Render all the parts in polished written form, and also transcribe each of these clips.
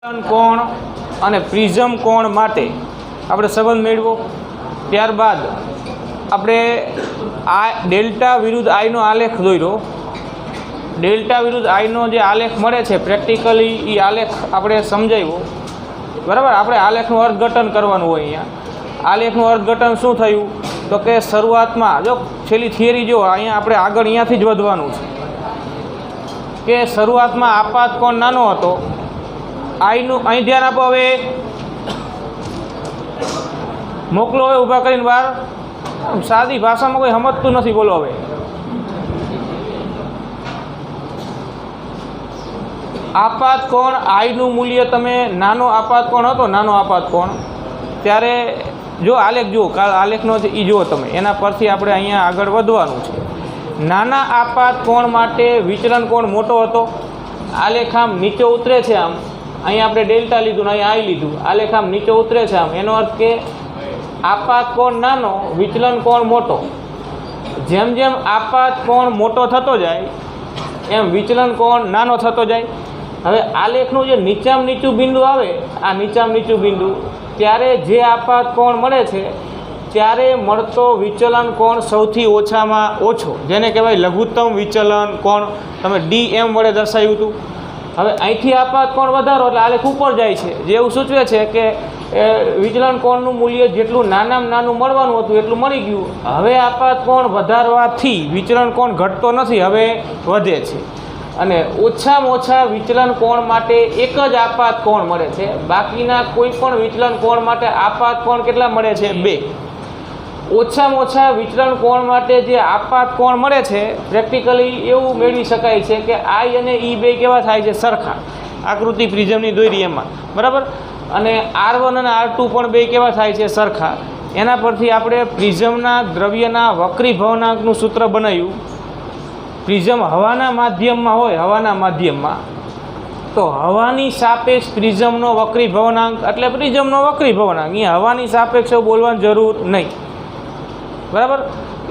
कोण અને પ્રિઝમ કોણ માટે આપણે સંબંધ મેળવો। ત્યારબાદ આપણે આ ડેલ્ટા વિરુદ્ધ આઈનો આલેખ દોર્યો। ડેલ્ટા વિરુદ્ધ આઈનો જે આલેખ મળે છે પ્રેક્ટિકલી એ આલેખ આપણે સમજાવ્યો, બરાબર। આપણે આલેખનું અર્થઘટન કરવાનું હોય। અહીંયા આલેખનું અર્થઘટન શું થયું તો કે શરૂઆતમાં જો છેલ્લી થિયરી જો અહીંયા આપણે આગળ અહીંયાથી જ વધવાનું છે કે શરૂઆતમાં આપાત કોણ નાનો હતો। આઈનું અહીં ધ્યાન આપો। હવે મોકલો હવે ઊભા કરીને બહાર। સાદી ભાષામાં કોઈ સમજતું નથી, બોલો। હવે આપાત કોણ આઈનું મૂલ્ય તમે નાનો આપાત કોણ હતો, નાનો આપાત કોણ ત્યારે જો આલેખ જુઓ, કાલ આલેખનો છે એ જુઓ તમે, એના પરથી આપણે અહીંયા આગળ વધવાનું છે। નાના આપાત કોણ માટે વિચલન કોણ મોટો હતો। આલેખ આમ નીચે ઉતરે છે, આમ અહીંયા આપણે ડેલ્ટા લીધું ને અહીંયા આઈ લીધું, આલેખ આમ નીચે ઉતરે છે આમ, એનો અર્થ કે આપાત કોણ નાનો, વિચલન કોણ મોટો। જેમ જેમ આપાત કોણ મોટો થતો જાય એમ વિચલન કોણ નાનો થતો જાય। હવે આલેખનું જે નીચામાં નીચું બિંદુ આવે, આ નીચામાં નીચું બિંદુ, ત્યારે જે આપાત કોણ મળે છે ત્યારે મળતો વિચલન કોણ સૌથી ઓછામાં ઓછો, જેને કહેવાય લઘુત્તમ વિચલન કોણ, તમે DM વડે દર્શાવ્યું હતું। હવે અહીંથી આપાત કોણ વધારો એટલે આલેખ ઉપર જાય છે, જે એવું સૂચવે છે કે વિચલન કોણનું મૂલ્ય જેટલું નાનામાં નાનું મળવાનું હતું એટલું મળી ગયું। હવે આપાત કોણ વધારવાથી વિચલન કોણ ઘટતો નથી, હવે વધે છે। અને ઓછામાં ઓછા વિચલન કોણ માટે એક જ આપાત કોણ મળે છે, બાકીના કોઈ પણ વિચલન કોણ માટે આપાત કોણ કેટલા મળે છે? 2। ઓછામાં ઓછા વિચલન કોણ માટે જે આપાત કોણ મળે છે પ્રેક્ટિકલી એવું મેળવી શકાય છે કે આઈ અને ઈ બે કેવા થાય છે? સરખા। આકૃતિ પ્રિઝમની દોરી એમાં, બરાબર। અને R1 અને R2 પણ બે કેવા થાય છે? સરખા। એના પરથી આપણે પ્રિઝમના દ્રવ્યના વક્રી ભવનાંકનું સૂત્ર બનાવ્યું। પ્રિઝમ હવાના માધ્યમમાં હોય, હવાના માધ્યમમાં, તો હવાની સાપેક્ષ પ્રિઝમનો વક્રી ભવનાંક એટલે પ્રિઝમનો વક્રી ભવનાંક। અહીંયા હવાની સાપેક્ષ બોલવાની જરૂર નહીં, બરાબર।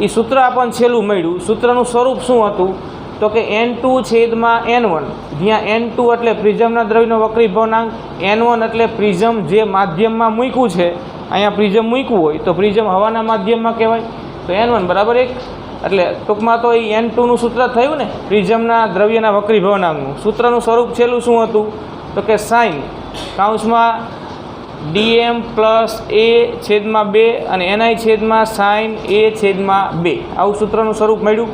એ સૂત્ર આપણને છેલ્લું મળ્યું। સૂત્રનું સ્વરૂપ શું હતું તો કે N2/N1, જ્યાં N2 એટલે પ્રિઝમના દ્રવ્યનો વક્રી ભવનાંક, N1 એટલે પ્રિઝમ જે માધ્યમમાં મૂક્યું છે, અહીંયા પ્રિઝમ મૂક્યું હોય તો પ્રિઝમ હવાના માધ્યમમાં કહેવાય, તો N1 બરાબર 1। એટલે ટૂંકમાં તો એ N2નું સૂત્ર થયું ને, પ્રિઝમના દ્રવ્યના વક્રી ભવનાંકનું। સૂત્રનું સ્વરૂપ છેલ્લું શું હતું તો કે સાઇન કૌંસમાં DM + A/2 અને NI/sin A/2, આવું સૂત્રનું સ્વરૂપ મળ્યું।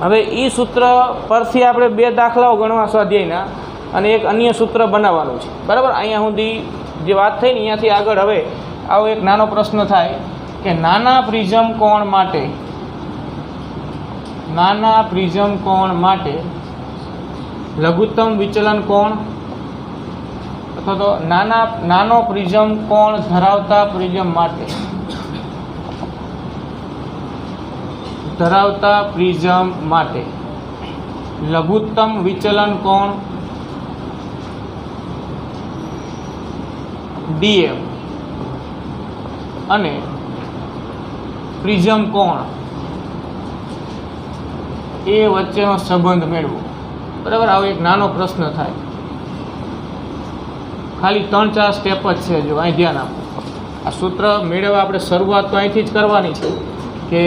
હવે એ સૂત્ર પરથી આપણે 2 દાખલાઓ ગણવા સ્વાધ્યાયના અને એક અન્ય સૂત્ર બનાવવાનું છે, બરાબર। અહીંયા સુધી જે વાત થઈ ને અહીંયાથી આગળ હવે આવો એક નાનો પ્રશ્ન થાય કે નાના પ્રિઝમ કોણ માટે લઘુત્તમ વિચલન કોણ અથવા તો નાનો પ્રિઝમ કોણ ધરાવતા પ્રિઝમ માટે લઘુત્તમ વિચલન કોણ DM અને પ્રિઝમ કોણ એ વચ્ચેનો સંબંધ મેળવો, બરાબર। આવો એક નાનો પ્રશ્ન થાય। ખાલી 3-4 સ્ટેપ જ છે, જો અહીં ધ્યાન આપો। આ સૂત્ર મેળવવા આપણે શરૂઆત તો અહીંથી જ કરવાની છે કે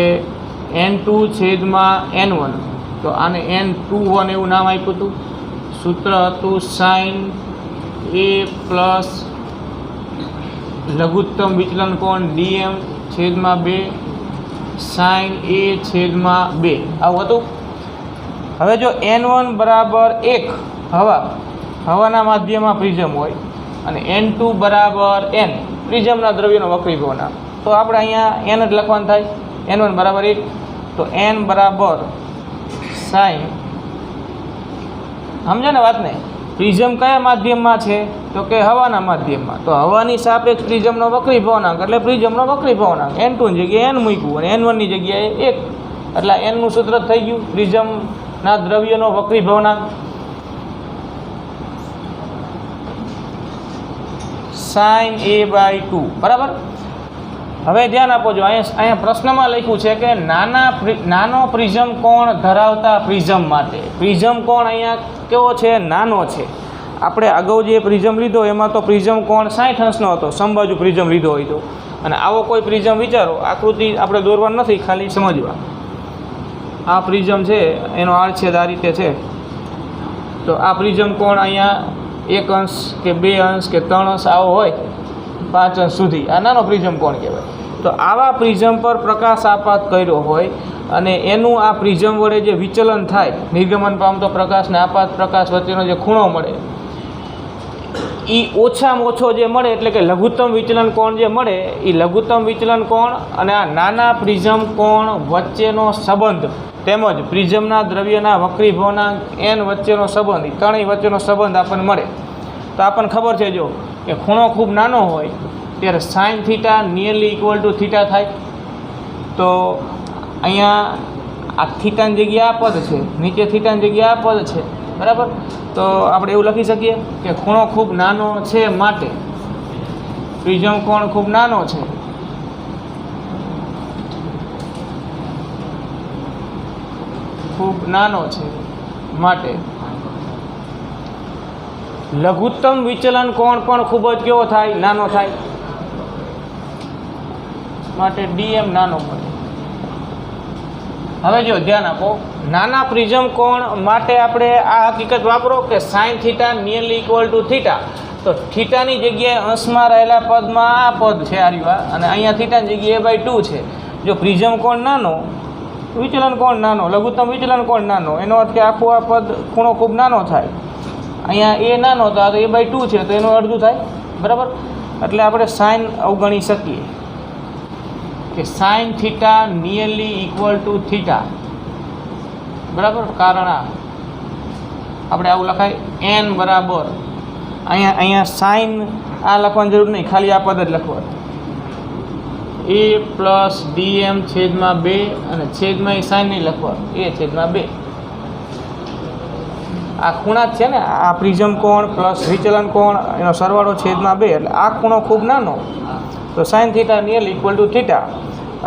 N2/N1, તો આને N21 એવું નામ આપ્યું હતું। સૂત્ર હતું sin A + લઘુત્તમ વિચલન કોણ DM/2 sin A/2, આવું હતું। હવે જો N1 બરાબર 1 હવાના માધ્યમમાં પ્રિઝમ હોય અને N2 બરાબર N પ્રિઝમના દ્રવ્યનો વક્રી ભવનાંક, તો આપણે અહીંયા N જ લખવાનું થાય। N1 બરાબર 1, તો N બરાબર sin, સમજો ને વાતને? પ્રિઝમ કયા માધ્યમમાં છે તો કે હવાના માધ્યમમાં, તો હવાની સાપેક્ષ પ્રિઝમનો વક્રી ભવનાંક એટલે પ્રિઝમનો વક્રી ભવનાંક। N2ની જગ્યાએ N મૂક્યું અને N1ની જગ્યાએ 1, એટલે Nનું સૂત્ર થઈ ગયું પ્રિઝમના દ્રવ્યનો વક્રી ભવનાંક sin A/2, બરાબર। હવે ધ્યાન આપો, જો અહીંયા પ્રશ્નમાં લખ્યું છે કે નાનો પ્રિઝમ કોણ ધરાવતા પ્રિઝમ માટે, પ્રિઝમ કોણ અહીંયા કેવો છે? નાનો છે। આપણે અગાઉ જે પ્રિઝમ લીધો એમાં તો પ્રિઝમ કોણ 60 અંશનો હતો, સમબાજુ પ્રિઝમ લીધો હોય તો. અને આવો કોઈ પ્રિઝમ વિચારો, આકૃતિ આપણે દોરવાનું નથી, ખાલી સમજવા. આ પ્રિઝમ છે, એનો આડછેદ આ રીતે છે. તો આ પ્રિઝમ કોણ અહીંયા 1 અંશ કે 2 અંશ કે 3 અંશ આવો હોય, 5 અંશ સુધી, આ નાનો પ્રિઝમ કોણ કહેવાય. તો આવા પ્રિઝમ પર પ્રકાશ આપાત કર્યો હોય અને એનું આ પ્રિઝમ વડે જે વિચલન થાય, નિર્ગમન પામતો પ્રકાશ ને આપાત પ્રકાશ વચ્ચેનો જે ખૂણો મળે, એ ઓછામાં ઓછો જે મળે, એટલે કે લઘુત્તમ વિચલન કોણ જે મળે, એ લઘુત્તમ વિચલન કોણ અને આ નાના પ્રિઝમ કોણ વચ્ચેનો સંબંધ, તેમજ પ્રિઝમના દ્રવ્યના વક્રીભવનાંક n વચ્ચેનો સંબંધ, એ ત્રણેય વચ્ચેનો સંબંધ આપણને મળે. તો આપણને ખબર છે જો કે ખૂણો ખૂબ નાનો હોય ત્યારે sine theta nearly equal to theta થાય. તો અહીંયા આ થીટાની જગ્યાએ આ પદ છે, નીચે થીટાની જગ્યાએ આ પદ છે, બરાબર. તો આપણે એવું લખી શકીએ કે ખૂણો ખૂબ નાનો છે માટે પ્રિઝમ કોણ ખૂબ નાનો છે, ખૂબ નાનો છે માટે લઘુત્તમ વિચલન કોણ પણ ખૂબ જ કેવો થાય, નાનો થાય, માટે dm નાનો મળે. હવે જો ધ્યાન આપો, નાના પ્રિઝમ કોણ માટે આપણે આ હકીકત વાપરો કે sine theta nearly equal to theta. તો થીટાની જગ્યાએ અંશમાં રહેલા પદમાં આ પદ છે આર્યવા, અને અહીંયા થીટાની જગ્યાએ a/2 છે. જો પ્રિઝમ કોણ નાનો, વિચલન કોણ નાનો, લઘુત્તમ વિચલન કોણ નાનો, એનો અર્થ કે આખું આ પદ ખૂણો ખૂબ નાનો થાય. અહીંયા a નાનો તો આ તો a/2 છે, તો એનું અડધું થાય, બરાબર. એટલે આપણે સાઇન અવગણી શકીએ કે sine theta nearly equal to theta, બરાબર. કારણ આપણે આવું લખાય n બરાબર, અહીંયા સાઇન આ લખવાની જરૂર નહીં, ખાલી આ પદ જ લખવાનું, a પ્લસ dm છેદમાં 2, અને છેદમાં એ સાઇન નહીં લખવાનું, a/2. આ ખૂણા જ છે ને, આ પ્રિઝમ કોણ પ્લસ વિચલન કોણ એનો સરવાળો છેદમાં 2, એટલે આ ખૂણો ખૂબ નાનો, તો sine theta nearly equal to theta.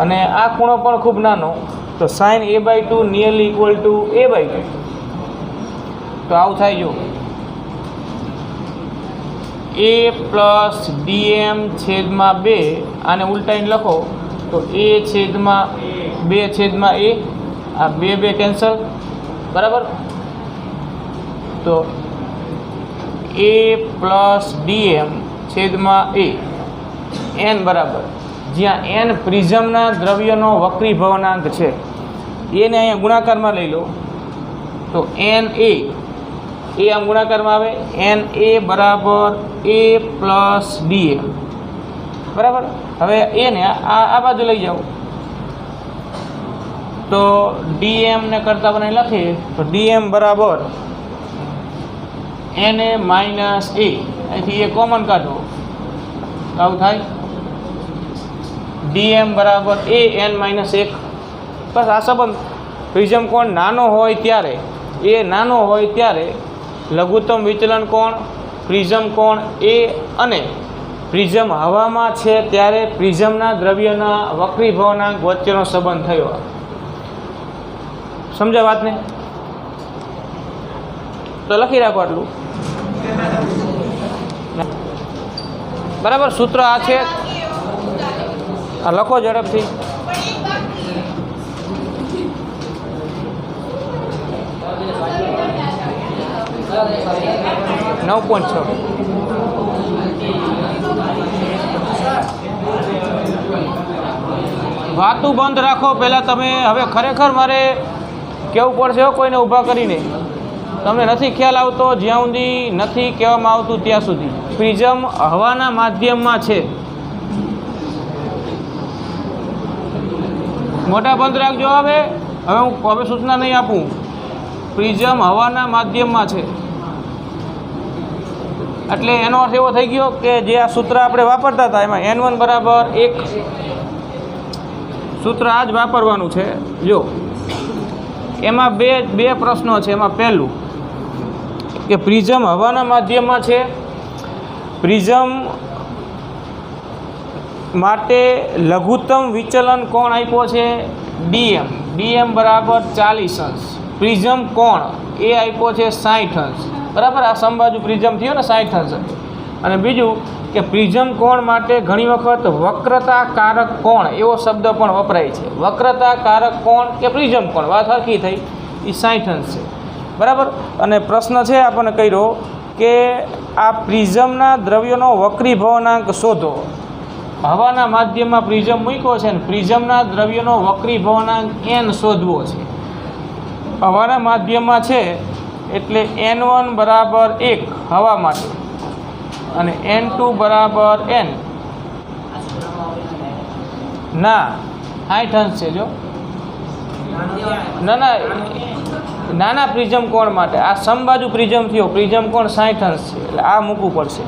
અને આ ખૂણો પણ ખૂબ નાનો, તો sign a/2 nearly equal to a/2. તો આવું થાય જો a પ્લસ dm છેદમાં 2, આને ઉલટાઈને લખો તો a/2 આ 2 કેન્સલ, બરાબર. તો a પ્લસ dm છેદમાં a, n બરાબર, જ્યાં n પ્રિઝમના દ્રવ્યનો વક્રીભવનાંક છે, એને અહીંયા ગુણાકારમાં લઈ લો તો n a આમ ગુણાકારમાં આવે, n a બરાબર a પ્લસ dm, બરાબર. હવે a ને આ બાજુ લઈ જાઓ તો dm ને કરતા બનાવી લખીએ તો dm બરાબર na માઇનસ a, અહીંથી એ કોમન કાઢો તો આવું થાય dm બરાબર a n માઇનસ 1. બસ આ સંબંધ પ્રિઝમ કોણ નાનો હોય ત્યારે, એ નાનો હોય ત્યારે લઘુત્તમ વિચલન કોણ, પ્રિઝમ કોણ a અને પ્રિઝમ હવામાં છે ત્યારે પ્રિઝમના દ્રવ્યના વક્રીભવનાંક વચ્ચેનો સંબંધ થયો. સમજ્યા વાતને? તો લખી રાખો આટલું, બરાબર. સૂત્ર આ છે, આ લખો ઝડપથી. $9.6. વાતું બંધ રાખો પહેલાં તમે. હવે ખરેખર મારે કહેવું પડશે હો કોઈને ઊભા કરીને. તમને નથી ખ્યાલ આવતો, જ્યાં સુધી નથી કહેવામાં આવતું ત્યાં સુધી. પ્રિઝમ હવાના માધ્યમમાં છે. મોટા બંધ રાખજો. હવે હું સૂચના નહીં આપું. પ્રિઝમ હવાના માધ્યમમાં છે એટલે એનો અર્થ એવો થઈ ગયો કે જે આ સૂત્ર આપણે વાપરતા હતા એમાં n1 બરાબર 1 સૂત્ર આ જ વાપરવાનું છે. જો એમાં બે પ્રશ્નો છે. એમાં પહેલું કે પ્રિઝમ હવાના માધ્યમમાં છે, પ્રિઝમ માટે લઘુત્તમ વિચલન કોણ આપ્યો છે dm બરાબર 40 અંશ. પ્રિઝમ કોણ એ આપ્યો છે 60 અંશ. બરાબર, આ સમબાજુ પ્રિઝમ થયો ને 60 અંશ. અને બીજું કે પ્રિઝમ કોણ માટે ઘણી વખત વક્રતાકારક કોણ એવો શબ્દ પણ વપરાય છે. વક્રતાકારક કોણ કે પ્રિઝમ કોણ, વાત હરખી થઈ, એ 60 અંશ છે. બરાબર. અને પ્રશ્ન છે આપણને કર્યો કે આ પ્રિઝમના દ્રવ્યનો વક્રીભવનાંક શોધો. હવાના માધ્યમમાં પ્રિઝમ મૂક્યો છે ને પ્રિઝમના દ્રવ્યનો વક્રીભવનાંક n શોધવો છે. હવાના માધ્યમમાં છે એટલે n1 બરાબર 1 હવા માટે અને n2 બરાબર n. ના 60 અંશ છે. જો નાના પ્રિઝમ કોણ માટે આ સમબાજુ પ્રિઝમ થયો, પ્રિઝમ કોણ 60 અંશ છે એટલે આ મૂકવું પડશે.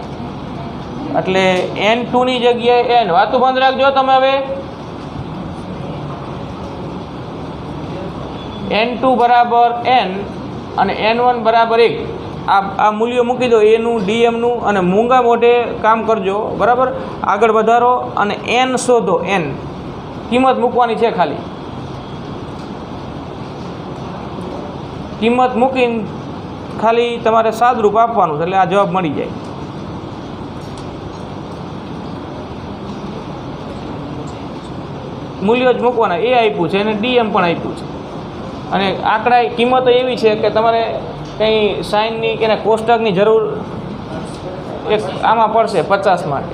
એટલે n2 ની જગ્યાએ n. વાતું બંધ રાખજો તમે. હવે n2 બરાબર n અને n1 બરાબર 1 આ મૂલ્યો મૂકી દો, એનું ડીએમનું, અને મૂંગા મોઢે કામ કરજો. બરાબર, આગળ વધારો અને n શોધો. n કિંમત મૂકવાની છે, ખાલી કિંમત મૂકીને ખાલી તમારે સાદરૂપ આપવાનું એટલે આ જવાબ મળી જાય. મૂલ્યો જ મૂકવાના. એ આપ્યું છે અને ડીએમ પણ આપ્યું છે. અને આંકડા કિંમતો એવી છે કે તમારે કંઈ સાઇનની કે કોષ્ટકની જરૂર એક આમાં પડશે 50 માટે.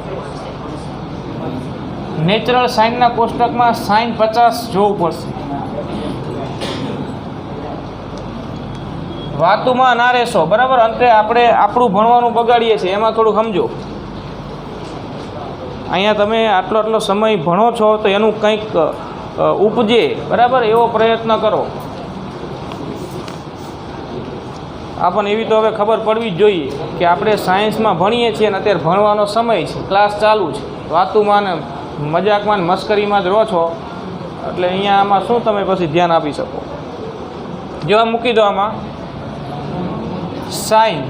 નેચરલ સાઇનના કોષ્ટકમાં સાઇન 50 જોવું પડશે. વાતુમાં ના રહેશો. બરાબર, અંતે આપણે આપણું ભણવાનું બગાડીએ છીએ, એમાં થોડું સમજો. અહીંયા તમે આટલો સમય ભણો છો તો એનું કંઈક ઉપજે. બરાબર, એવો પ્રયત્ન કરો. આપણને એવી તો હવે ખબર પડવી જ જોઈએ કે આપણે સાયન્સમાં ભણીએ છીએ અને અત્યારે ભણવાનો સમય છે, ક્લાસ ચાલુ છે. વાતુમાં ને મજાકમાં ને મસ્કરીમાં જ રહો છો એટલે અહીંયા આમાં શું તમે પછી ધ્યાન આપી શકો. જેવા મૂકી દો આમાં સાઇન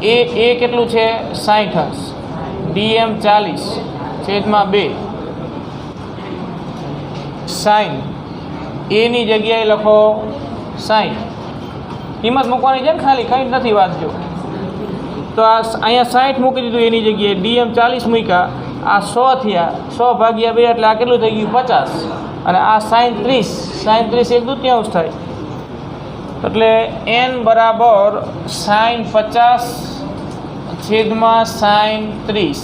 એ કેટલું છે 60 અંશ, ડીએમ 40/2. સાઇન એની જગ્યાએ લખો 60. કિંમત મૂકવાની છે ને, ખાલી કંઈ જ નથી વાંચજો. તો આ અહીંયા 60 મૂકી દીધું, એની જગ્યાએ ડીએમ 40 મૂક્યા. આ 100 થયા, 100/2 એટલે આ કેટલું થઈ ગયું 50. અને આ સાઇન 30 1/2 થાય. એટલે n બરાબર સાઇન 50/સાઇન 30.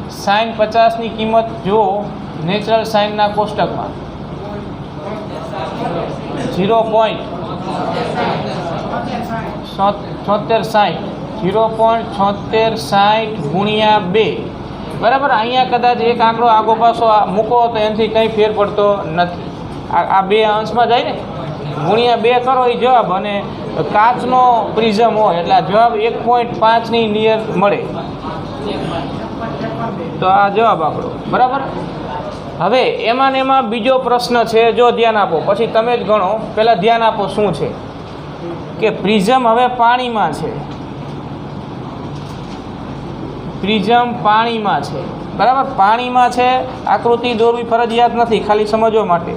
સાઇન 50ની કિંમત જો નેચરલ સાઇનના કોષ્ટકમાં 0.7660 ગુણ્યા 2. બરાબર, અહીંયા કદાચ એક આંકડો આગો પાછો મૂકો તો એનાથી કંઈ ફેર પડતો નથી. આ 2 અંશમાં જાય ને, ગુણ્યા 2 કરો એ જવાબ. અને કાચનો પ્રિઝમ હોય એટલે આ જવાબ 1.5ની નિયર મળે. તો આ જવાબ આપણો. બરાબર. હવે એમાં ને એમાં બીજો પ્રશ્ન છે, જો ધ્યાન આપો, પછી તમે જ ગણો. પહેલાં ધ્યાન આપો શું છે કે પ્રિઝમ હવે પાણીમાં છે. પ્રિઝમ પાણીમાં છે. બરાબર, પાણીમાં છે. આકૃતિ દોરવી ફરજિયાત નથી, ખાલી સમજવા માટે.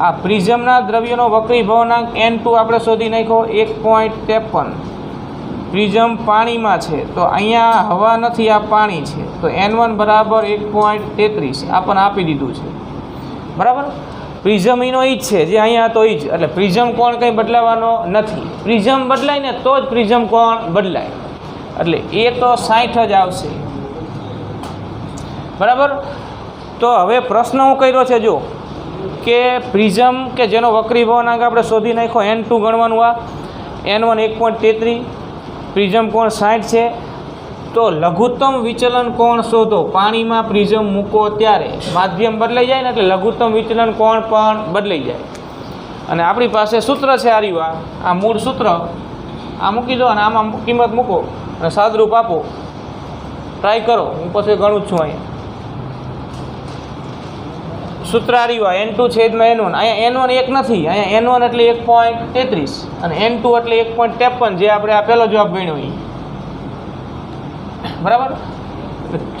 આ પ્રિઝમના દ્રવ્યનો વક્રીભવનાંક n2 આપણે શોધી નાખ્યો 1.53. પ્રિઝમ પાણીમાં છે તો અહીંયા હવા નથી, આ પાણી છે. તો n1 બરાબર 1.33 આપણને આપી દીધું છે. બરાબર, પ્રિઝમ એનો ઈ જ છે જે અહીંયા હતો ઈ જ. એટલે પ્રિઝમ કોણ કંઈ બદલાવાનો નથી. પ્રિઝમ બદલાય ને તો જ પ્રિઝમ કોણ બદલાય. એટલે એ તો 60 જ આવશે. બરાબર. તો હવે પ્રશ્ન હું કર્યો છે જો કે પ્રિઝમ કે જેનો વક્રીભવનાંક આપણે શોધી નાખ્યો n2 ગણવાનું, આ n1 1.33, પ્રિઝમ કોણ 60 છે. તો લઘુત્તમ વિચલન કોણ શોધો. પાણીમાં પ્રિઝમ મૂકો ત્યારે માધ્યમ બદલાઈ જાય ને એટલે લઘુત્તમ વિચલન કોણ પણ બદલાઈ જાય. અને આપણી પાસે સૂત્ર છે આ મૂળ સૂત્ર આ મૂકી દો અને આમાં કિંમત મૂકો અને સાદરૂપ આપો. ટ્રાય કરો, હું પછી ગણું જ છું. અહીંયા સૂત્ર n2/n1. અહીંયા n1 1 નથી, અહીંયા n1 એટલે 1.33 અને n2 એટલે 1.53, જે આપણે આ પહેલો જવાબ ગણ્યો એ. બરાબર,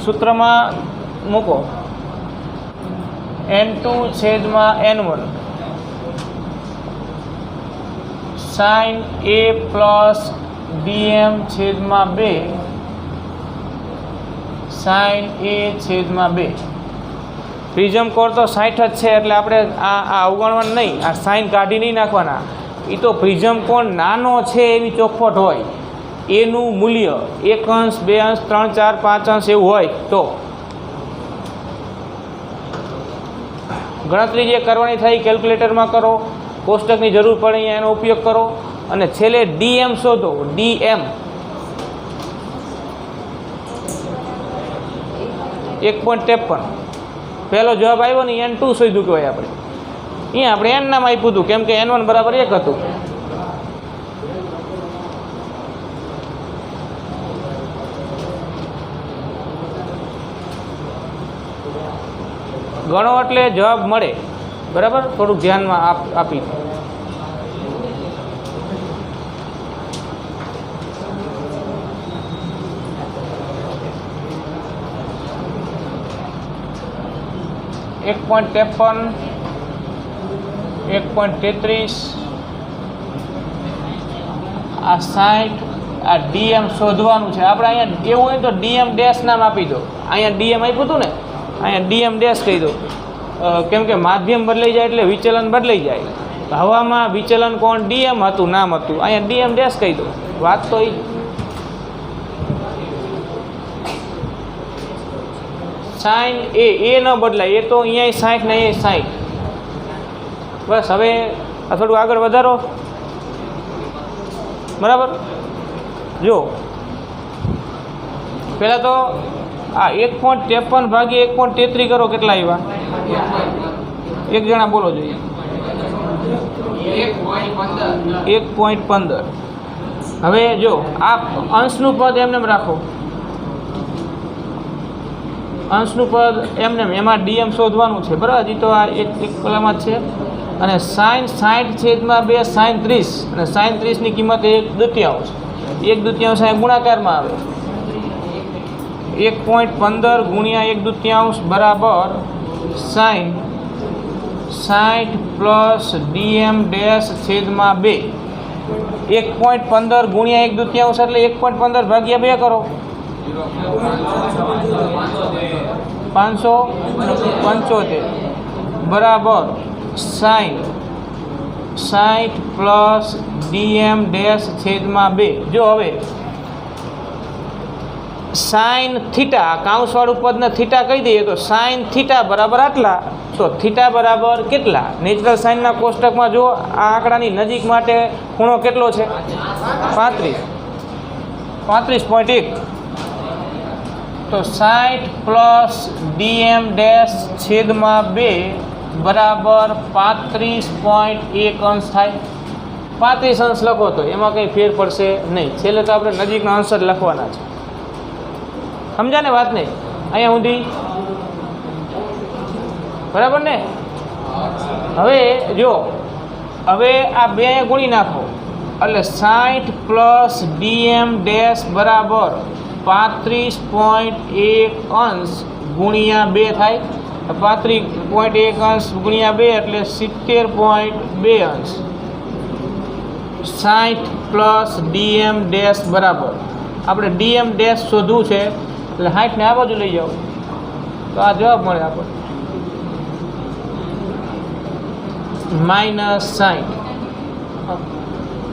સૂત્રમાં મૂકો n2/n1 sin a plus dm/2 sin a છેદમાં 2. પ્રિઝમ કોણ તો 60 જ છે એટલે આપણે આ અવગણવાનું નહીં, આ સાઇન કાઢી નહીં નાખવાના. એ તો પ્રિઝમ કોણ નાનો છે એવી ચોખવટ હોય, એનું મૂલ્ય 1 અંશ 2 અંશ 3 4 5 અંશ એવું હોય તો ગણતરી જે કરવાની થાય કેલ્ક્યુલેટરમાં કરો, કોષ્ટકની જરૂર પડે અહીંયા એનો ઉપયોગ કરો અને છેલ્લે ડીએમ શોધો. ડીએમ 1.53 પહેલો જવાબ આવ્યો ને n2 શોધ્યું કહેવાય આપણે. અહીંયા આપણે n નામ આપ્યું હતું કેમ કે n1 બરાબર 1 હતું. ગણો એટલે જવાબ મળે, બરાબર. થોડુંક ધ્યાનમાં આપી. એક 1.53 1.33 આ 60 આ ડીએમ શોધવાનું છે આપણે. અહીંયા એવું હોય તો ડીએમ ડેશ નામ આપી દો. અહીંયા ડીએમ આપ્યું હતું ને, અહીંયા ડીએમ ડેશ કહી દો કેમ કે માધ્યમ બદલાઈ જાય એટલે વિચલન બદલાઈ જાય. હવામાં વિચલન કોણ ડીએમ હતું નામ હતું, અહીંયા ડીએમ ડેશ કહી દો. વાત તો એ સાઇન એ ન બદલાય, એ તો અહીંયા 60 ને અહીંયા 60. બસ હવે આ થોડું આગળ વધારો, બરાબર. જો પહેલાં તો આ 1.53 ભાગ્યા 1.33 કરો, કેટલા આવ્યા? એક જણા બોલો જોઈએ. 1.15. હવે જો આ અંશનું પદ એમને રાખો, અંશનું પદ એમને એમાં ડીએમ શોધવાનું છે, બરાબર. હજી તો આ એક કલામાં જ છે. અને સાઇન 60/2 સાઇન 30 અને સાઇન 30ની કિંમત 1/2. 1/2 અહીંયા ગુણાકારમાં આવે. 1.15 ગુણ્યા 1/2 બરાબર સાઇન 60 પ્લસ ડીએમ ડેશ છેદમાં 2. 1.15 ગુણ્યા 1/2 એટલે 1.15 ભાગ્યા 2 કરો, 575 બરાબર સાઇન 60 પ્લસ ડીએમ ડેશ છેદમાં 2. જો હવે સાઇન થીટા કાઉન્સવાળું પદને થીટા કહી દઈએ તો સાઇન થીટા બરાબર આટલા, તો થીટા બરાબર કેટલા? નેચરલ સાઇનના કોષ્ટકમાં જો આ આંકડાની નજીક માટે ખૂણો કેટલો છે? 35.1. તો 60 પ્લસ ડીએમ ડેશ છેદમાં 2 બરાબર 35.1 અંશ થાય. 35 અંશ લખો તો એમાં કંઈ ફેર પડશે નહીં. છેલ્લે તો આપણે નજીકના અંશ જ લખવાના છે. સમજા ને વાત? નહીં અહીંયા સુધી બરાબર ને? હવે જો હવે આ 2 અહીંયા ગુણી નાખો એટલે 60 પ્લસ ડીએમ ડેશ બરાબર 35.1 અંશ ગુણ્યા 2 થાય. 35.1 અંશ ગુણ્યા 2 એટલે 70.2 અંશ. 60 પ્લસ ડીએમ ડેશ બરાબર આપણે ડીએમ ડેશ શોધવું છે એટલે 60 ને આ બાજુ લઈ જાઓ તો આ જવાબ મળે આપણને -60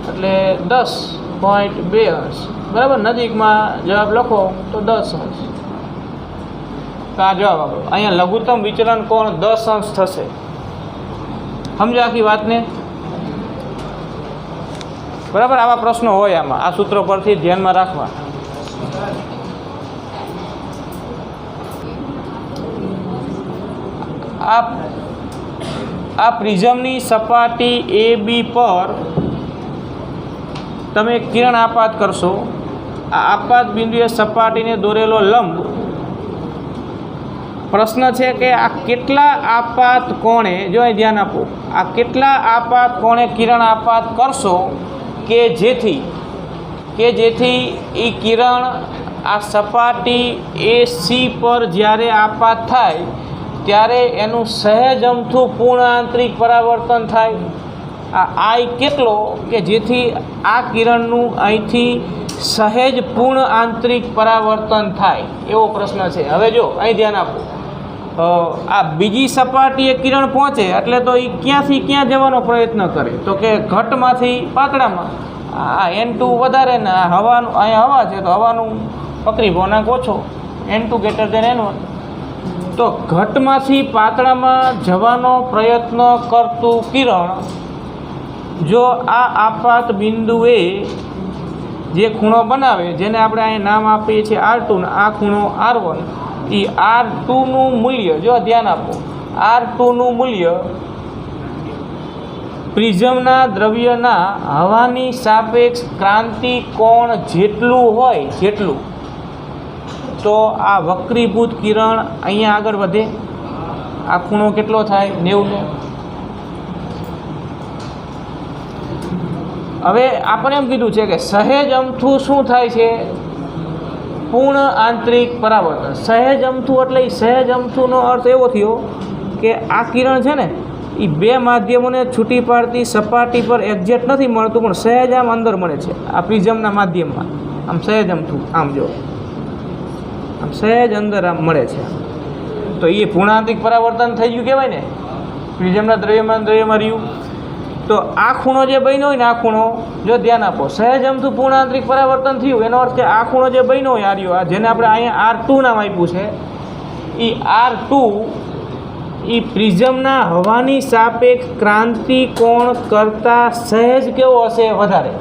એટલે 10.2 અંશ. બરાબર, નજીકમાં જવાબ લખો તો 10 અંશ. તો આ જવાબ આપણો. અહીંયા લઘુત્તમ વિચલન કોણ 10 અંશ થશે. સમજો આખી વાતને? બરાબર. આવા પ્રશ્નો હોય આમાં, આ સૂત્રો પરથી ધ્યાનમાં રાખવા. આ પ્રિઝમની સપાટી AB પર તમે કિરણ આપાત કરશો. આ આપાત બિંદુએ સપાટીને દોરેલો લંબ. પ્રશ્ન છે કે આ કેટલા આપાત કોણે, જો અહીં ધ્યાન આપો, આ કેટલા આપાત કોણે કિરણ આપાત કરશો કે જેથી એ કિરણ આ સપાટી AC પર જ્યારે આપાત થાય ત્યારે એનું સહેજ અમથું પૂર્ણ આંતરિક પરાવર્તન થાય. આ આઈ કેટલો કે જેથી આ કિરણનું અહીંથી સહેજ પૂર્ણ આંતરિક પરાવર્તન થાય, એવો પ્રશ્ન છે. હવે જો અહીં ધ્યાન આપો, આ બીજી સપાટીએ કિરણ પહોંચે એટલે તો એ ક્યાંથી ક્યાં જવાનો પ્રયત્ન કરે, તો કે ઘટમાંથી પાતળામાં. આ N2 વધારે ને આ હવાનું, અહીંયા હવા છે તો હવાનું પકડી વળાંક ઓછો, N2 > N1. તો ઘટમાંથી પાતળામાં જવાનો પ્રયત્ન કરતું કિરણ જો આ આપાત બિંદુએ જે ખૂણો બનાવે, જેને આપણે અહીં નામ આપીએ છીએ R2 ને આ ખૂણો R1, એ R2નું મૂલ્ય, જો ધ્યાન આપો, R2નું મૂલ્ય પ્રિઝમના દ્રવ્યના હવાની સાપેક્ષ ક્રાંતિ કોણ જેટલું હોય, જેટલું, તો આ વક્રીભૂત કિરણ અહીંયા આગળ વધે. આ ખૂણો કેટલો થાય? 90. હવે આપણે એમ કીધું છે કે સહેજ અમથું શું થાય છે? પૂર્ણ આંતરિક પરાવર્તન. સહેજ અમથું એટલે સહેજ અમથુંનો અર્થ એવો થયો કે આ કિરણ છે ને એ બે માધ્યમોને છૂટી પાડતી સપાટી પર એક્ઝેક્ટ નથી મળતું, પણ સહેજ આમ અંદર મળે છે આ પ્રિઝમના માધ્યમમાં. આમ સહેજ અમથું, આમ જો આમ સહેજ અંદર આમ મળે છે, તો એ પૂર્ણાંતરિક પરાવર્તન થઈ ગયું કહેવાય ને, પ્રિઝમના દ્રવ્યમાન રહ્યું. તો આ ખૂણો જે બન્યો હોય ને, આ ખૂણો જો ધ્યાન આપો, સહેજ અમથું પૂર્ણાંતરિક પરાવર્તન થયું, એનો અર્થ કે આ ખૂણો જે બન્યો હોય આર્યો, આ જેને આપણે અહીંયા R2 નામ આપ્યું છે, એ R2 એ પ્રિઝમના હવાની સાપેક્ષ ક્રાંતિ કોણ કરતાં સહેજ કેવો હશે? વધારે.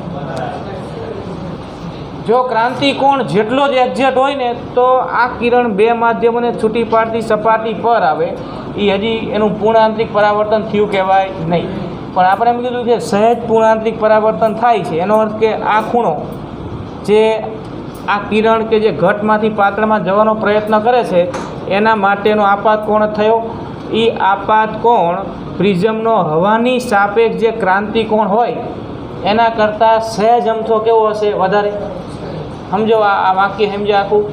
જો ક્રાંતિ કોણ જેટલો જ એક્ઝેક્ટ હોય ને, તો આ કિરણ બે માધ્યમોને છૂટી પાડતી સપાટી પર આવે, એ હજી એનું પૂર્ણાંતરિક પરાવર્તન થયું કહેવાય નહીં. પણ આપણે એમ કીધું કે સહેજ પૂર્ણાંતરિક પરાવર્તન થાય છે, એનો અર્થ કે આ ખૂણો જે આ કિરણ કે જે ઘટમાંથી પાતળામાં જવાનો પ્રયત્ન કરે છે એના માટેનો આપાત કોણ થયો. એ આપાત કોણ પ્રિઝમનો હવાની સાપેક્ષ જે ક્રાંતિ કોણ હોય એના કરતાં સહેજ અમથો કેવો હશે? વધારે. સમજો આ વાક્ય સમજો આખું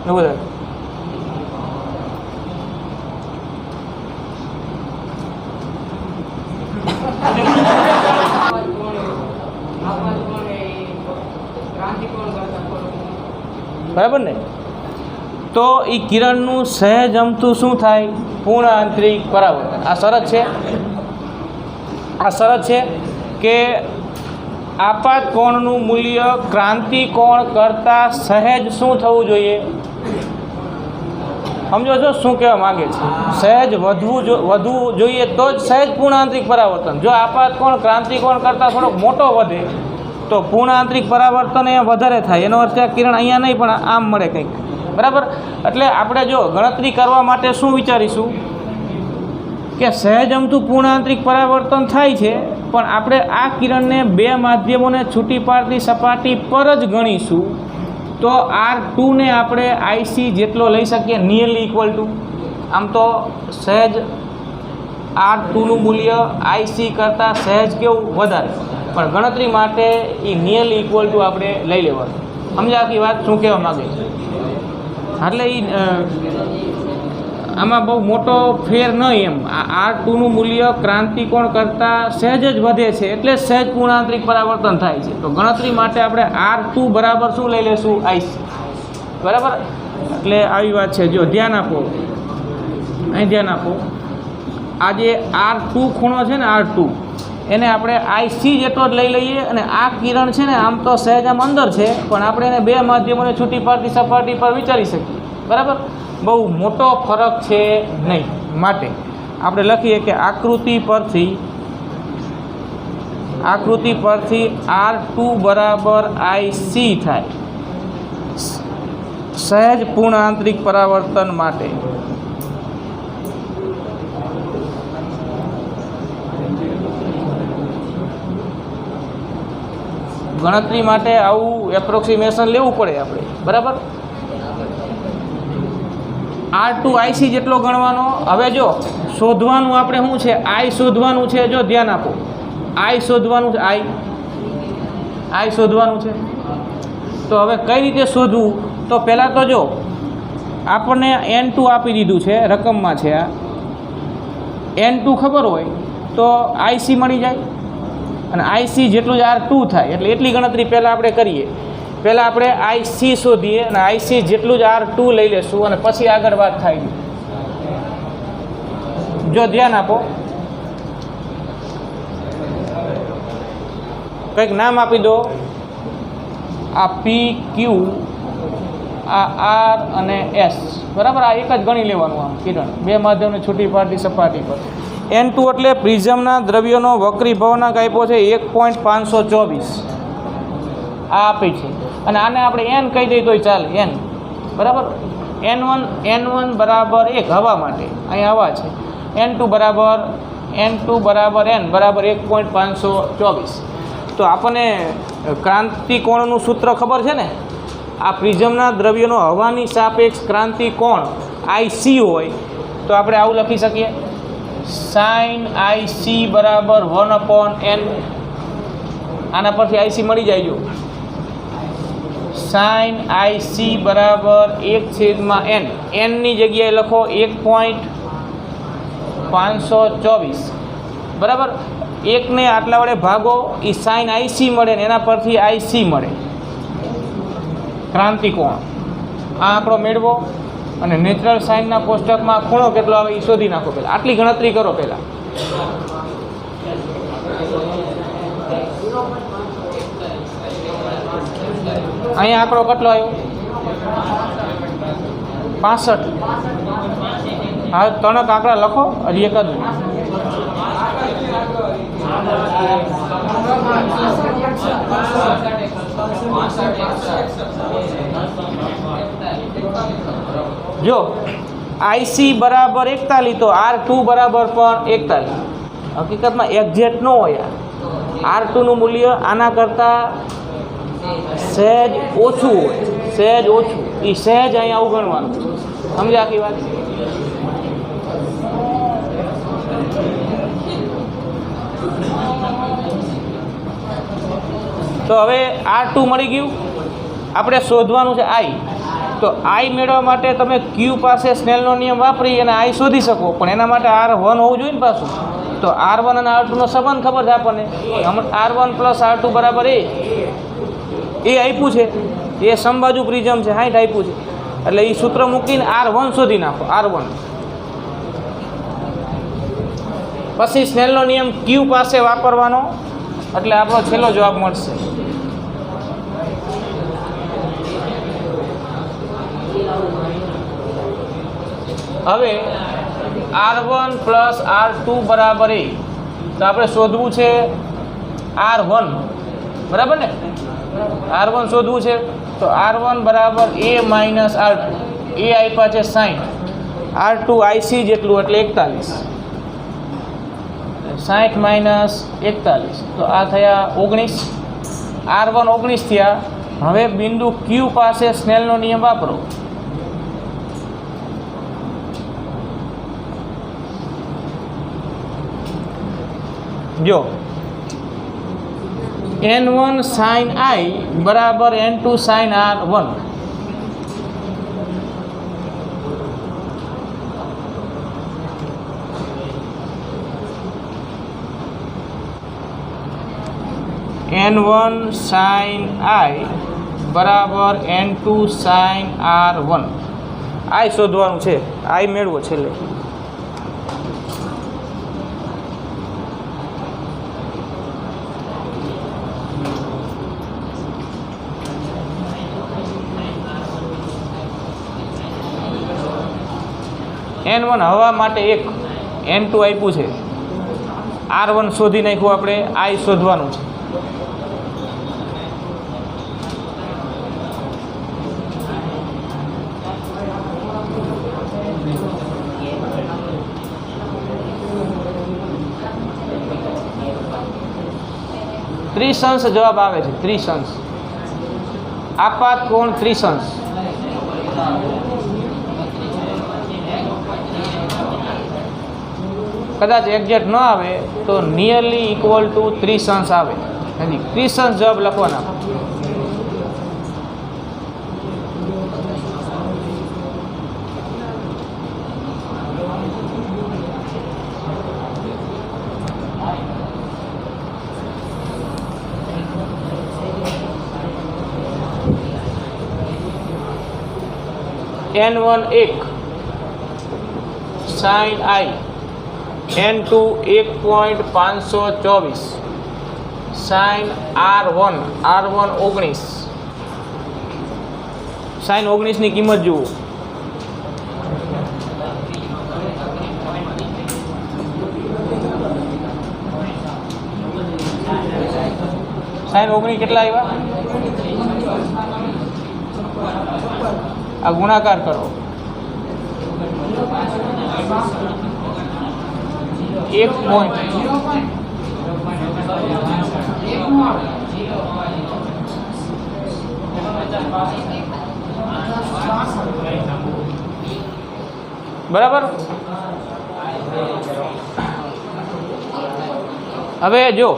એવું. બરાબર ને? તો એ કિરણનું સહેજ અમથું શું થાય? પૂર્ણ આંતરિક પરાવર્તન. આ શરત છે, આ શરત છે કે આપાત કોણનું મૂલ્ય ક્રાંતિ કોણ કરતાં સહેજ શું થવું જોઈએ? સમજો છો શું કહેવા માગે છે? સહેજ વધવું જોઈએ તો જ સહેજ પૂર્ણ આંતરિક પરાવર્તન. જો આપાત કોણ ક્રાંતિ કોણ કરતાં થોડોક મોટો વધે તો પૂર્ણ આંતરિક પરાવર્તન અહીંયા વધારે થાય. એનો અર્થ કિરણ અહીંયા નહીં પણ આમ મળે કંઈક. બરાબર? એટલે આપણે જો ગણતરી કરવા માટે શું વિચારીશું કે સહેજ અમથું પૂર્ણ આંતરિક પરાવર્તન થાય છે, પણ આપણે આ કિરણને બે માધ્યમોને છૂટી પાડતી સપાટી પર જ ગણીશું, તો R2 ને આપણે IC જેટલો લઈ શકીએ, નિયરલી ઇક્વલ ટુ. આમ તો સહેજ R2નું મૂલ્ય IC કરતાં સહેજ કેવું? વધારે. પણ ગણતરી માટે એ નિયરલી ઇક્વલ ટુ આપણે લઈ લેવાનું. સમજા આખી વાત શું કહેવા માગે છે? એટલે એ આમાં બહુ મોટો ફેર નહીં એમ. આ R2નું મૂલ્ય ક્રાંતિકોણ કરતાં સહેજ જ વધે છે, એટલે સહેજ પૂર્ણાંતરિક પરાવર્તન થાય છે. તો ગણતરી માટે આપણે R2 બરાબર શું લઈ લેશું? IC. બરાબર? એટલે આવી વાત છે. જો ધ્યાન આપો, અહીં ધ્યાન આપો, આ જે R2 ખૂણો છે ને, R2 એને આપણે IC જેટલો જ લઈ લઈએ, અને આ કિરણ છે ને આમ તો સહેજ આમ અંદર છે, પણ આપણે એને બે માધ્યમોને છૂટી પાડતી સપાટી પર વિચારી શકીએ. બરાબર? બહુ મોટો ફરક છે નહીં. માટે આપણે લખીએ કે આકૃતિ પરથી R2 બરાબર IC થાય સહેજ પૂર્ણ આંતરિક પરાવર્તન માટે. ગણતરી માટે આવું એપ્રોક્સિમેશન લેવું પડે આપણે. બરાબર? R2 IC જેટલો ગણવાનો. હવે જો શોધવાનું આપણે શું છે? I શોધવાનું છે. જો ધ્યાન આપો, I શોધવાનું છે. I શોધવાનું છે. તો હવે કઈ રીતે શોધવું? તો પહેલાં તો જો આપણને N2 આપી દીધું છે, રકમમાં છે. આ N2 ખબર હોય તો આઈસી મળી જાય અને આઈસી જેટલું જ R2 થાય એટલે એટલી ગણતરી પહેલાં આપણે કરીએ. પહેલાં આપણે આઈસી શોધીએ અને આઈસી જેટલું જ R2 લઈ લેશું અને પછી આગળ વાત થાય. જો ધ્યાન આપો, કંઈક નામ આપી દો. આ પી ક્યુ, આ આર અને એસ, બરાબર. આ એક જ ગણી લેવાનું. આમ કિરણ બે માધ્યમને છૂટી પાડતી સપાટી પર. N2 એટલે પ્રિઝમના દ્રવ્યનો વક્રી ભવનાંક આપ્યો છે 1.524, આ આપી છે. અને આને આપણે n કહી દઈએ તોય ચાલે, n બરાબર. n1 બરાબર 1 હવા માટે, અહીં હવા છે. n2 બરાબર n બરાબર 1.524. તો આપણને ક્રાંતિકોણનું સૂત્ર ખબર છે ને. આ પ્રિઝમના દ્રવ્યનો હવાની સાપેક્ષ ક્રાંતિકોણ IC હોય તો આપણે આવું લખી શકીએ, સાઇન IC બરાબર 1/n. આના પરથી IC મળી જાય. જો સાઇન IC બરાબર 1/n, nની જગ્યાએ લખો 1.524, બરાબર. 1 ને આટલા વડે ભાગો, એ સાઇન IC મળે ને એના પરથી IC મળે ક્રાંતિકોણ. આ આંકડો મેળવો અને નેચરલ સાઇનના કોષ્ટકમાં ખૂણો કેટલો આવે એ શોધી નાખો. પહેલાં આટલી ગણતરી કરો. પહેલાં અહીંયા આંકડો કેટલો આવ્યો? 65. હા, 3 આંકડા લખો. હજી એક જ. જો IC બરાબર 41 તો R2 બરાબર પણ 41. હકીકતમાં એક્ઝેક્ટ ન હોય. R2 નું મૂલ્ય આના કરતાં સહેજ ઓછું હોય, સહેજ ઓછું. એ સહેજ અહીંયા અવગણવાનું. સમજ્યા આખી વાત? તો હવે R2 મળી ગયું. આપણે શોધવાનું છે I. તો I મેળવવા માટે તમે Q પાસે સ્નેલનો નિયમ વાપરી અને I શોધી શકો, પણ એના માટે R1 હોવું જોઈએ ને પાછું. તો R1 અને R2 નો સંબંધ ખબર છે આપણને. R1 + R2 બરાબર એ આપ્યું છે. એ સમબાજુ પ્રિઝમ છે, 60 આપ્યું છે. એટલે એ સૂત્ર મૂકીને R1 શોધી નાખો. R1 પછી સ્નેલનો નિયમ Q પાસે વાપરવાનો, એટલે આપણો છેલ્લો જવાબ મળશે. હવે R1 + R2 બરાબર એ. તો આપણે શોધવું છે R1, બરાબર ને. R1 શોધવું છે તો R1 બરાબર A - R2. એ આપ્યા છે 60, R2 IC જેટલું એટલે 41. 60 - 41 તો આ થયા 19. R1 19 થયા. હવે બિંદુ Q પાસે સ્નેલનો નિયમ વાપરો. જો N1 sin I બરાબર N2 sin R1. N1 sin I બરાબર N2 sin R1. I શોધવાનું છે. I મેળવો છેલ્લે. N1 હવા માટે 1, N2 આપ્યું છે. R1 શોધી નાખ્યું આપણે. I શોધવાનું છે. ત્રિશંસ જવાબ આવે છે. ત્રિશંસ, આપાત કોણ ત્રિશંસ. કદાચ એક્ઝેક્ટ ન આવે તો નિયરલી ઇક્વલ ટુ ત્રિશંસ આવે. ત્રિશંસ જવાબ લખવાના. n1 1 sin I, n2 1.524 sin R1 19 sin 19 ની કિંમત જુઓ. sin 19 કેટલા આવ્યા? આ ગુણાકાર કરો. 1 પોઈન્ટ બરાબર. હવે જો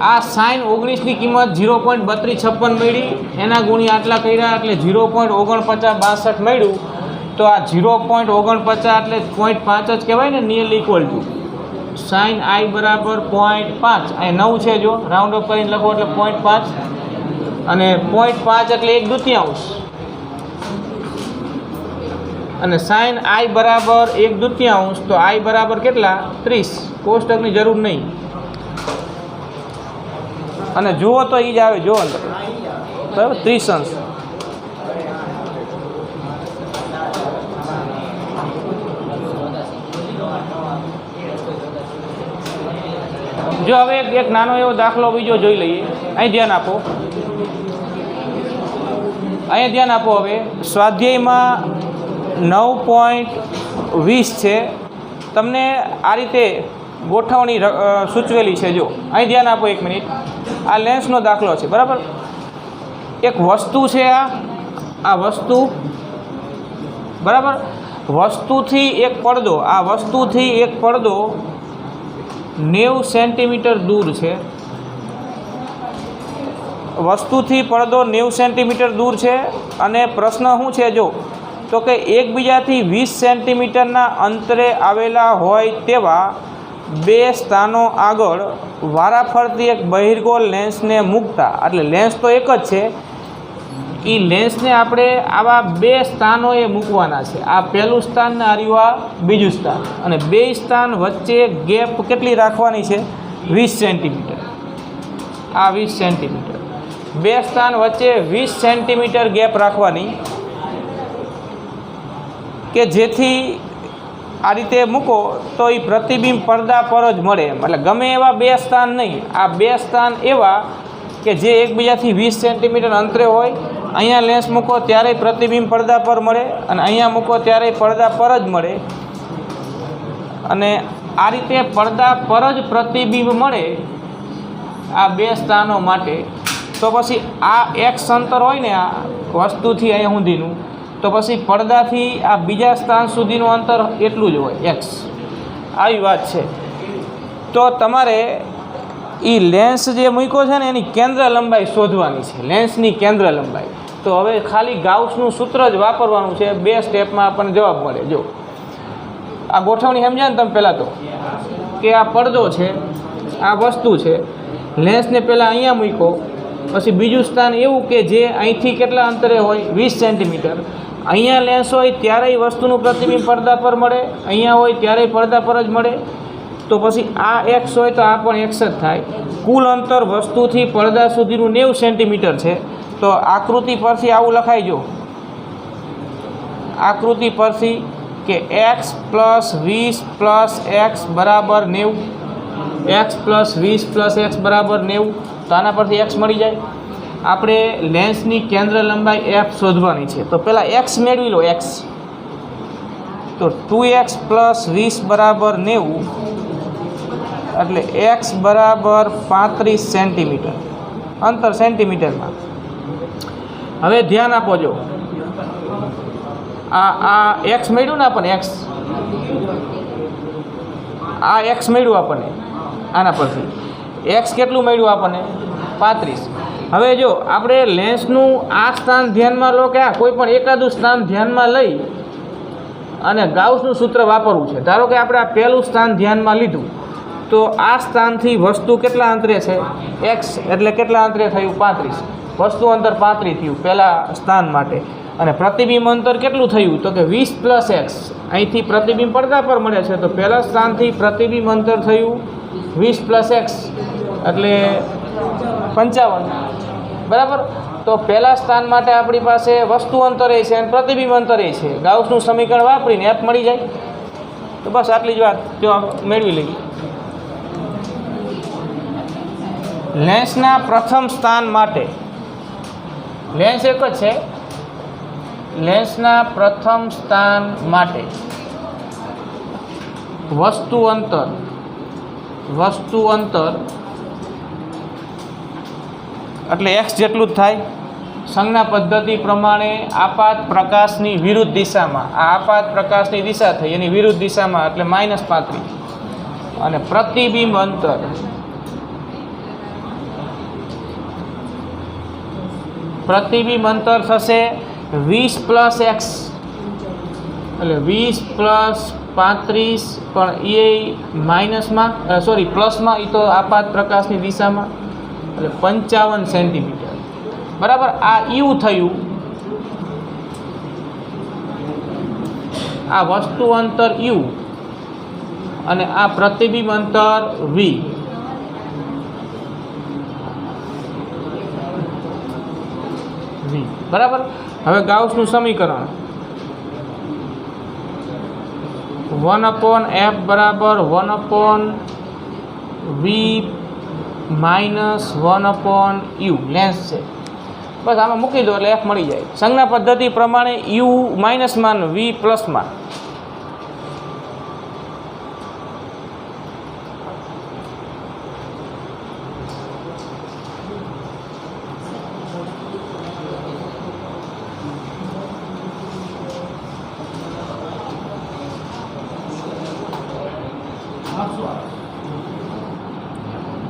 આ sin 19 ની કિંમત 0.3256 મળી, એના ગુણ્યા આટલા કર્યા એટલે 0.4962 મળ્યું. તો આ 0.49 એટલે 0.5 જ કહેવાય ને, nearly equal to sin I બરાબર 0.5. અહીં 9 છે, જો રાઉન્ડ અપ કરીને લખો એટલે 0.5 અને 0.5 એટલે 1/2 અને sin I બરાબર 1/2 તો I બરાબર કેટલા? 30. કોષ્ટકની જરૂર નહીં. અને જુઓ તો એ જ આવે, જો અંદર બરાબર 30 અંશ. જો હવે એક નાનો એવો દાખલો બીજો જોઈ લઈએ. અહીં ધ્યાન આપો, અહીંયા ધ્યાન આપો. હવે સ્વાધ્યાયમાં 9.20 છે. તમને આ રીતે ગોઠવણી સૂચવેલી છે. જો અહીં ધ્યાન આપો 1 મિનિટ. આ લેન્સનો દાખલો છે, બરાબર. એક વસ્તુ છે, આ વસ્તુ, બરાબર. વસ્તુથી એક પડદો, આ વસ્તુથી એક પડદો 90 સેન્ટીમીટર દૂર છે. વસ્તુથી પડદો 90 સેન્ટીમીટર દૂર છે અને પ્રશ્ન શું છે? જો તો કે એકબીજાથી 20 સેન્ટીમીટરના અંતરે આવેલા હોય તેવા બે સ્થાનો આગળ વારાફરતી એક બહિર્ગોળ લેન્સને મૂકતા, એટલે લેન્સ તો એક જ છે, એ લેન્સને આપણે આવા બે સ્થાનોએ મૂકવાના છે. આ પહેલું સ્થાન ને આ બીજું સ્થાન, અને બે સ્થાન વચ્ચે ગેપ કેટલી રાખવાની છે? 20 સેન્ટીમીટર. આ 20 સેન્ટીમીટર. બે સ્થાન વચ્ચે 20 સેન્ટીમીટર ગેપ રાખવાની, કે જેથી આ રીતે મૂકો તો એ પ્રતિબિંબ પડદા પર જ મળે. એટલે ગમે એવા બે સ્થાન નહીં, આ બે સ્થાન એવા કે જે એકબીજાથી 20 સેન્ટીમીટર અંતરે હોય. અહીંયા લેન્સ મૂકો ત્યારે પ્રતિબિંબ પડદા પર મળે, અને અહીંયા મૂકો ત્યારે પડદા પર જ મળે. અને આ રીતે પડદા પર જ પ્રતિબિંબ મળે આ બે સ્થાનો માટે. તો પછી આ x અંતર હોય ને આ વસ્તુથી અહીંયા સુધીનું, તો પછી પડદાથી આ બીજા સ્થાન સુધીનું અંતર એટલું જ હોય, x. આવી વાત છે. તો તમારે એ લેન્સ જે મૂક્યો છે ને એની કેન્દ્ર લંબાઈ શોધવાની છે, લેન્સની કેન્દ્ર લંબાઈ. તો હવે ખાલી ગાઉસનું સૂત્ર જ વાપરવાનું છે. 2 સ્ટેપમાં આપણને જવાબ મળે. જો આ ગોઠવણી સમજ્યા ને તમે? પહેલાં તો કે આ પડદો છે, આ વસ્તુ છે, લેન્સને પહેલાં અહીંયા મૂક્યો, પછી બીજું સ્થાન એવું કે જે અહીંથી કેટલા અંતરે હોય? 20 સેન્ટીમીટર. અહીંયા લેન્સ હોય ત્યારે વસ્તુનું પ્રતિબિંબ પડદા પર મળે, અહીંયા હોય ત્યારે પડદા પર જ મળે. તો પછી આ x હોય તો આ પણ x જ થાય. કુલ અંતર વસ્તુથી પડદા સુધીનું 90 સેન્ટીમીટર છે. તો આકૃતિ પરથી આવું લખાય. જો આકૃતિ પરથી કે x + 20 + x બરાબર 90, x + 20 + x બરાબર 90. તો આના પરથી x મળી જાય. આપણે લેન્સની કેન્દ્ર લંબાઈ f શોધવાની છે. તો પહેલાં x મેળવી લો, x. તો 2x + 20 બરાબર 90, એટલે x બરાબર 35 સેન્ટીમીટર. અંતર સેન્ટીમીટરમાં. હવે ધ્યાન આપો. જો આ x મળ્યું ને આપણને, x, આ x મળ્યું આપણને આના પરથી. x કેટલું મળ્યું આપણને? 35. હવે જો આપણે લેન્સનું આ સ્થાન ધ્યાનમાં લો, કે આ કોઈ પણ એકાદું સ્થાન ધ્યાનમાં લઈ અને ગાઉસનું સૂત્ર વાપરવું છે. ધારો કે આપણે આ પહેલું સ્થાન ધ્યાનમાં લીધું, તો આ સ્થાનથી વસ્તુ કેટલા અંતરે છે? x, એટલે કેટલા અંતરે થયું? 35. વસ્તુ અંતર 35 થયું પહેલા સ્થાન માટે, અને પ્રતિબિંબ અંતર કેટલું થયું તો કે 20 + x. અહીંથી પ્રતિબિંબ પડદા પર મળે છે તો પહેલા સ્થાનથી પ્રતિબિંબ અંતર થયું 20 + x એટલે 55, બરાબર. તો પહેલા સ્થાન માટે આપણી પાસે વસ્તુ અંતરે છે અને પ્રતિબિંબ અંતરે છે. ગાઉસનું સમીકરણ વાપરીને f મળી જાય. તો બસ આટલી જ વાત જો મેળવી લઈએ. લેન્સના પ્રથમ સ્થાન માટે, લેન્સ એક જ છે, લેન્સના પ્રથમ સ્થાન માટે વસ્તુ અંતર એટલે x જેટલું જ થાય. સંજ્ઞા પદ્ધતિ પ્રમાણે આપાત પ્રકાશની વિરુદ્ધ દિશામાં, આ આપાત પ્રકાશની દિશા થઈ એની વિરુદ્ધ દિશામાં એટલે -35, અને પ્રતિબિંબ અંતર થશે 20 + x એટલે 20 + 35, પણ એ માઇનસમાં પ્લસમાં, એ તો આપાત પ્રકાશની દિશામાં એટલે 55 સેન્ટીમીટર, બરાબર. આ યુ થયું, આ વસ્તુ અંતર યુ અને આ પ્રતિબિંબ અંતર વી. બરાબર. હવે ગાઉસનું સમીકરણ 1/f બરાબર 1/v - 1/u લેન્સ છે. બસ આમાં મૂકી દો એટલે f મળી જાય. સંજ્ઞા પદ્ધતિ પ્રમાણે u માઇનસમાં v પ્લસમાં.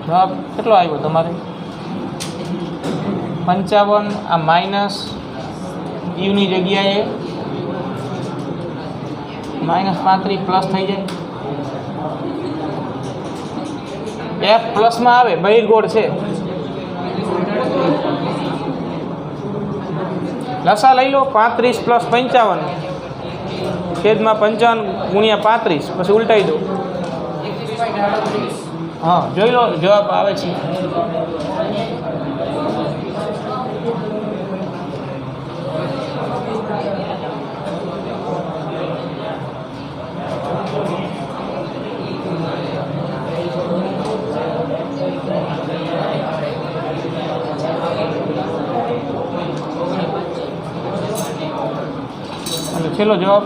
જવાબ કેટલો આવ્યો તમારે? 55. આ માઇનસ યુની જગ્યાએ -35 પ્લસ થઈ જાય. એફ પ્લસમાં આવે, બહિર્ગોળ છે. લસા લઈ લો. 35 + 55 છેદમાં 55 × 35, પછી ઉલટાઈ દો. હા, જોઈ લો જવાબ આવે છે. અને છેલ્લો જવાબ